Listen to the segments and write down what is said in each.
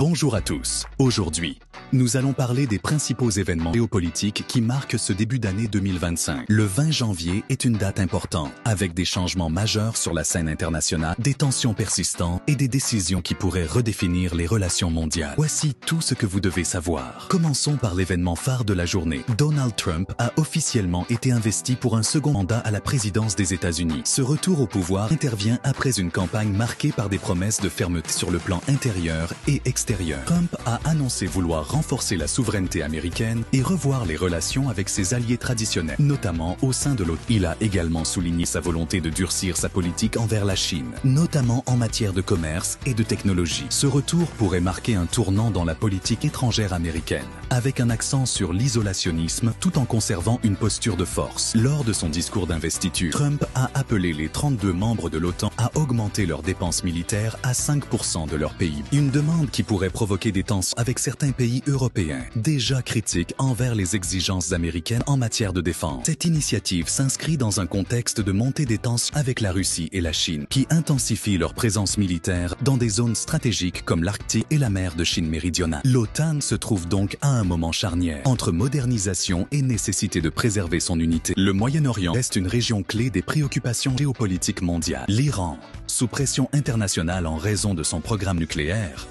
Bonjour à tous. Aujourd'hui, nous allons parler des principaux événements géopolitiques qui marquent ce début d'année 2025. Le 20 janvier est une date importante, avec des changements majeurs sur la scène internationale, des tensions persistantes et des décisions qui pourraient redéfinir les relations mondiales. Voici tout ce que vous devez savoir. Commençons par l'événement phare de la journée. Donald Trump a officiellement été investi pour un second mandat à la présidence des États-Unis. Ce retour au pouvoir intervient après une campagne marquée par des promesses de fermeté sur le plan intérieur et extérieur. Trump a annoncé vouloir renforcer la souveraineté américaine et revoir les relations avec ses alliés traditionnels, notamment au sein de l'OTAN. Il a également souligné sa volonté de durcir sa politique envers la Chine, notamment en matière de commerce et de technologie. Ce retour pourrait marquer un tournant dans la politique étrangère américaine, avec un accent sur l'isolationnisme tout en conservant une posture de force. Lors de son discours d'investiture, Trump a appelé les 32 membres de l'OTAN à augmenter leurs dépenses militaires à 5% de leur PIB. Une demande qui pourrait provoquer des tensions avec certains pays européens, déjà critiques envers les exigences américaines en matière de défense. Cette initiative s'inscrit dans un contexte de montée des tensions avec la Russie et la Chine, qui intensifient leur présence militaire dans des zones stratégiques comme l'Arctique et la mer de Chine méridionale. L'OTAN se trouve donc à un moment charnière, entre modernisation et nécessité de préserver son unité. Le Moyen-Orient reste une région clé des préoccupations géopolitiques mondiales. L'Iran, sous pression internationale en raison de son programme nucléaire,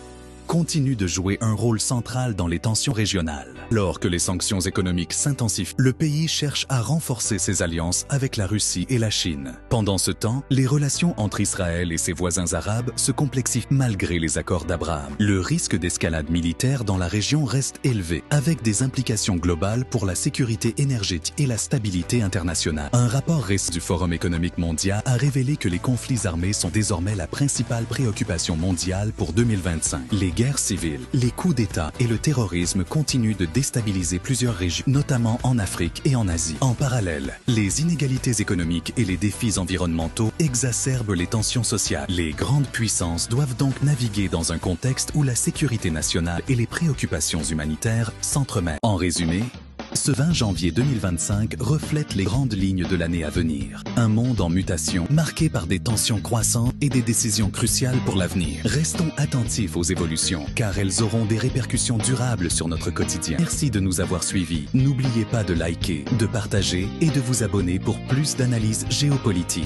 continue de jouer un rôle central dans les tensions régionales. Alors que les sanctions économiques s'intensifient, le pays cherche à renforcer ses alliances avec la Russie et la Chine. Pendant ce temps, les relations entre Israël et ses voisins arabes se complexifient malgré les accords d'Abraham. Le risque d'escalade militaire dans la région reste élevé, avec des implications globales pour la sécurité énergétique et la stabilité internationale. Un rapport récent du Forum économique mondial a révélé que les conflits armés sont désormais la principale préoccupation mondiale pour 2025. Les guerres civiles, les coups d'État et le terrorisme continuent de déstabiliser plusieurs régions, notamment en Afrique et en Asie. En parallèle, les inégalités économiques et les défis environnementaux exacerbent les tensions sociales. Les grandes puissances doivent donc naviguer dans un contexte où la sécurité nationale et les préoccupations humanitaires s'entremêlent. En résumé, ce 20 janvier 2025 reflète les grandes lignes de l'année à venir. Un monde en mutation, marqué par des tensions croissantes et des décisions cruciales pour l'avenir. Restons attentifs aux évolutions, car elles auront des répercussions durables sur notre quotidien. Merci de nous avoir suivis. N'oubliez pas de liker, de partager et de vous abonner pour plus d'analyses géopolitiques.